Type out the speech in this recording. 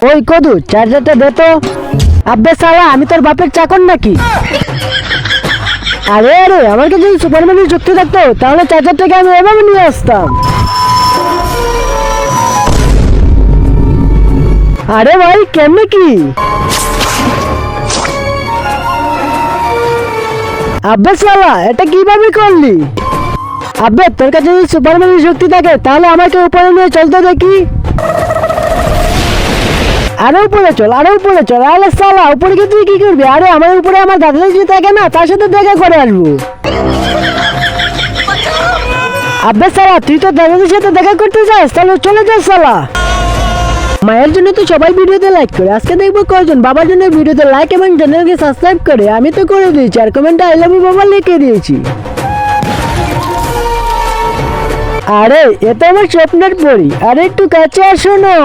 ওই কদু চার্জারটা দে তো। আব্বে সালা আমি তোর বাপের চাকর নাকি? আরে আরে আমার কাছে যদি সুপারম্যানের শক্তি থাকতো তাহলে চার্জারটাকে আমি এভাবে নিয়ে আসতাম। আরে ভাই কেমনে কি? আব্বে সালা এটা কিভাবে করলি? আব্বে তোর কাছে যদি সুপারম্যানের শক্তি থাকে তাহলে আমাকে উপরে নিয়ে চলতে দেখি। আরে উপরে চল, আরে উপরে চল। আরে সালা উপরে গিয়ে তুই কি করবি? আরে আমার উপরে আমার দাদা যদি থাকে না তার সাথে দেখা করে আসবো। আব্বে সালা তুই তো দাদাদের সাথে দেখা করতে চাস তাহলে চলে যা সালা। মায়ের জন্য তো সবাই ভিডিওতে লাইক করে, আজকে দেখবো কয়জন বাবার জন্য ভিডিওতে লাইক এবং চ্যানেলকে সাবস্ক্রাইব করে। আমি তো করে দিয়েছি আর কমেন্টে আই লাভ ইউ বাবা লিখে দিয়েছি। আরে এটা আমার স্বপ্নের পরি, আরে একটু কাছে আসো না।